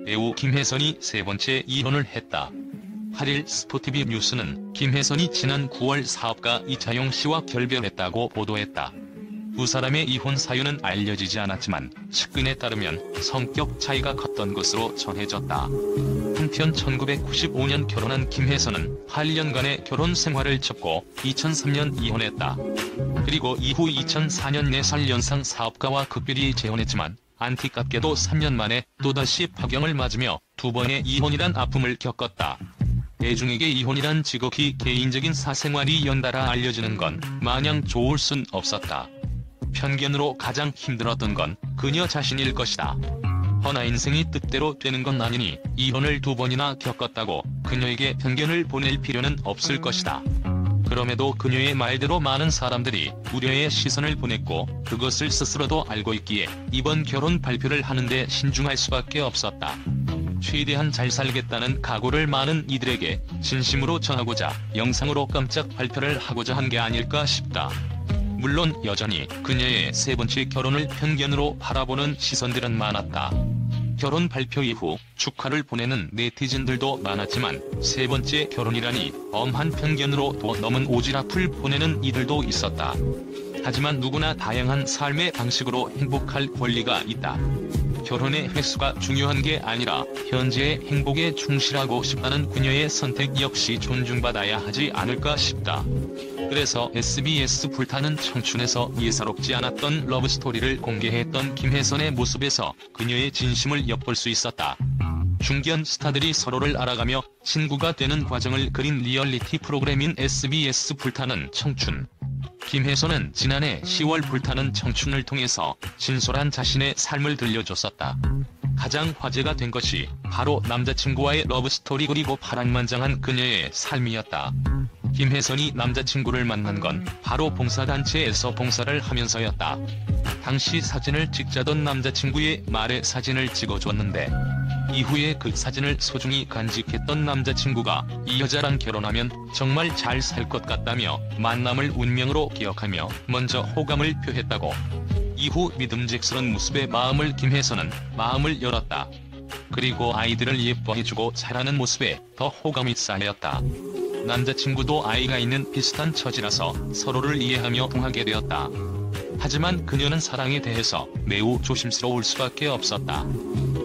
배우 김혜선이 세 번째 이혼을 했다. 8일 스포티비 뉴스는 김혜선이 지난 9월 사업가 이차용 씨와 결별했다고 보도했다. 두 사람의 이혼 사유는 알려지지 않았지만 측근에 따르면 성격 차이가 컸던 것으로 전해졌다. 한편 1995년 결혼한 김혜선은 8년간의 결혼 생활을 접고 2003년 이혼했다. 그리고 이후 2004년 4살 연상 사업가와 극별히 재혼했지만 안타깝게도 3년 만에 또다시 파경을 맞으며 두 번의 이혼이란 아픔을 겪었다. 대중에게 이혼이란 지극히 개인적인 사생활이 연달아 알려지는 건 마냥 좋을 순 없었다. 편견으로 가장 힘들었던 건 그녀 자신일 것이다. 허나 인생이 뜻대로 되는 건 아니니 이혼을 두 번이나 겪었다고 그녀에게 편견을 보낼 필요는 없을 것이다. 그럼에도 그녀의 말대로 많은 사람들이 우려의 시선을 보냈고 그것을 스스로도 알고 있기에 이번 결혼 발표를 하는데 신중할 수밖에 없었다. 최대한 잘 살겠다는 각오를 많은 이들에게 진심으로 전하고자 영상으로 깜짝 발표를 하고자 한 게 아닐까 싶다. 물론 여전히 그녀의 세 번째 결혼을 편견으로 바라보는 시선들은 많았다. 결혼 발표 이후 축하를 보내는 네티즌들도 많았지만 세 번째 결혼이라니 엄한 편견으로 도 넘은 오지랖을 보내는 이들도 있었다. 하지만 누구나 다양한 삶의 방식으로 행복할 권리가 있다. 결혼의 횟수가 중요한 게 아니라 현재의 행복에 충실하고 싶다는 그녀의 선택 역시 존중받아야 하지 않을까 싶다. 그래서 SBS 불타는 청춘에서 예사롭지 않았던 러브스토리를 공개했던 김혜선의 모습에서 그녀의 진심을 엿볼 수 있었다. 중견 스타들이 서로를 알아가며 친구가 되는 과정을 그린 리얼리티 프로그램인 SBS 불타는 청춘. 김혜선은 지난해 10월 불타는 청춘을 통해서 진솔한 자신의 삶을 들려줬었다. 가장 화제가 된 것이 바로 남자친구와의 러브스토리 그리고 파란만장한 그녀의 삶이었다. 김혜선이 남자친구를 만난 건 바로 봉사단체에서 봉사를 하면서였다. 당시 사진을 찍자던 남자친구의 말에 사진을 찍어줬는데 이후에 그 사진을 소중히 간직했던 남자친구가 이 여자랑 결혼하면 정말 잘 살 것 같다며 만남을 운명으로 기억하며 먼저 호감을 표했다고. 이후 믿음직스런 모습에 김혜선은 마음을 열었다. 그리고 아이들을 예뻐해주고 자라는 모습에 더 호감이 쌓였다. 남자친구도 아이가 있는 비슷한 처지라서 서로를 이해하며 통하게 되었다. 하지만 그녀는 사랑에 대해서 매우 조심스러울 수밖에 없었다.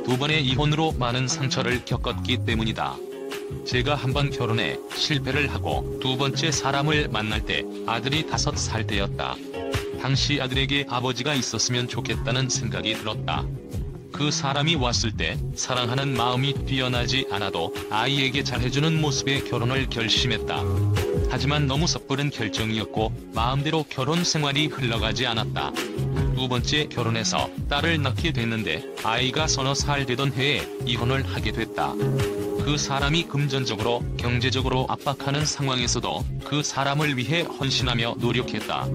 두 번의 이혼으로 많은 상처를 겪었기 때문이다. 제가 한 번 결혼에 실패를 하고 두 번째 사람을 만날 때 아들이 5살 때였다. 당시 아들에게 아버지가 있었으면 좋겠다는 생각이 들었다. 그 사람이 왔을 때 사랑하는 마음이 뛰어나지 않아도 아이에게 잘해주는 모습에 결혼을 결심했다. 하지만 너무 섣부른 결정이었고 마음대로 결혼 생활이 흘러가지 않았다. 두 번째 결혼해서 딸을 낳게 됐는데 아이가 서너 살 되던 해에 이혼을 하게 됐다. 그 사람이 금전적으로 경제적으로 압박하는 상황에서도 그 사람을 위해 헌신하며 노력했다.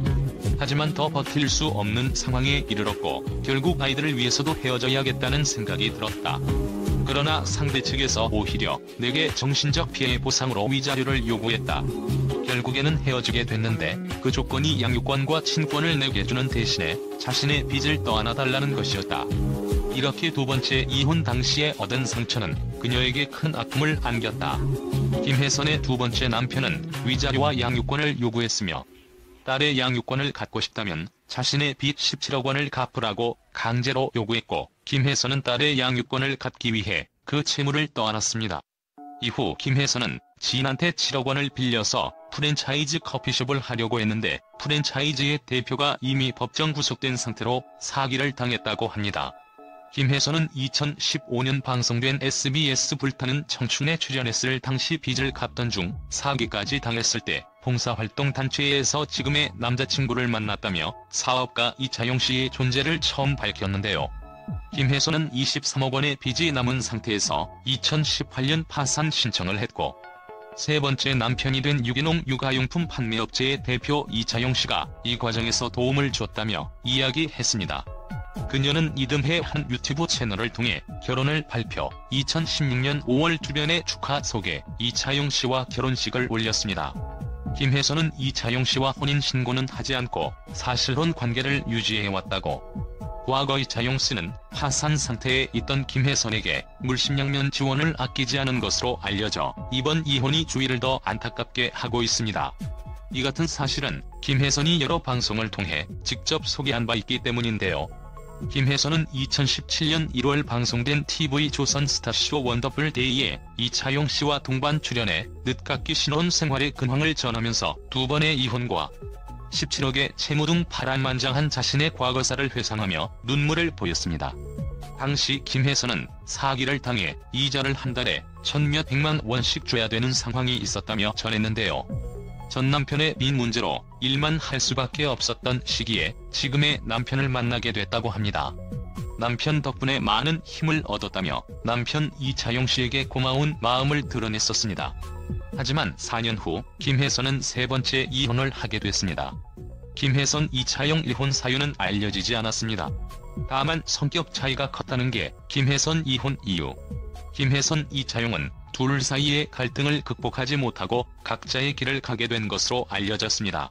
하지만 더 버틸 수 없는 상황에 이르렀고 결국 아이들을 위해서도 헤어져야겠다는 생각이 들었다. 그러나 상대 측에서 오히려 내게 정신적 피해 보상으로 위자료를 요구했다. 결국에는 헤어지게 됐는데 그 조건이 양육권과 친권을 내게 주는 대신에 자신의 빚을 떠안아달라는 것이었다. 이렇게 두 번째 이혼 당시에 얻은 상처는 그녀에게 큰 아픔을 안겼다. 김혜선의 두 번째 남편은 위자료와 양육권을 요구했으며 딸의 양육권을 갖고 싶다면 자신의 빚 17억 원을 갚으라고 강제로 요구했고 김혜선은 딸의 양육권을 갖기 위해 그 채무를 떠안았습니다. 이후 김혜선은 지인한테 7억 원을 빌려서 프랜차이즈 커피숍을 하려고 했는데 프랜차이즈의 대표가 이미 법정 구속된 상태로 사기를 당했다고 합니다. 김혜선은 2015년 방송된 SBS 불타는 청춘에 출연했을 당시 빚을 갚던 중 사기까지 당했을 때 봉사활동 단체에서 지금의 남자친구를 만났다며 사업가 이차용 씨의 존재를 처음 밝혔는데요. 김혜선은 23억 원의 빚이 남은 상태에서 2018년 파산 신청을 했고 세 번째 남편이 된 유기농 육아용품 판매업체의 대표 이차용 씨가 이 과정에서 도움을 줬다며 이야기했습니다. 그녀는 이듬해 한 유튜브 채널을 통해 결혼을 발표, 2016년 5월 주변에 축하 소개, 이차용 씨와 결혼식을 올렸습니다. 김혜선은 이차용 씨와 혼인신고는 하지 않고 사실혼 관계를 유지해왔다고. 과거 이차용 씨는 파산 상태에 있던 김혜선에게 물심양면 지원을 아끼지 않은 것으로 알려져 이번 이혼이 주위를 더 안타깝게 하고 있습니다. 이 같은 사실은 김혜선이 여러 방송을 통해 직접 소개한 바 있기 때문인데요. 김혜선은 2017년 1월 방송된 TV조선 스타쇼 원더풀 데이에 이차용 씨와 동반 출연해 늦깎이 신혼 생활의 근황을 전하면서 두 번의 이혼과 17억의 채무 등 파란만장한 자신의 과거사를 회상하며 눈물을 보였습니다. 당시 김혜선은 사기를 당해 이자를 한 달에 천몇백만 원씩 줘야 되는 상황이 있었다며 전했는데요. 전 남편의 빚 문제로 일만 할 수밖에 없었던 시기에 지금의 남편을 만나게 됐다고 합니다. 남편 덕분에 많은 힘을 얻었다며 남편 이차용 씨에게 고마운 마음을 드러냈었습니다. 하지만 4년 후 김혜선은 세 번째 이혼을 하게 됐습니다. 김혜선 이차용 이혼 사유는 알려지지 않았습니다. 다만 성격 차이가 컸다는 게 김혜선 이혼 이유. 김혜선 이차용은 둘 사이의 갈등을 극복하지 못하고 각자의 길을 가게 된 것으로 알려졌습니다.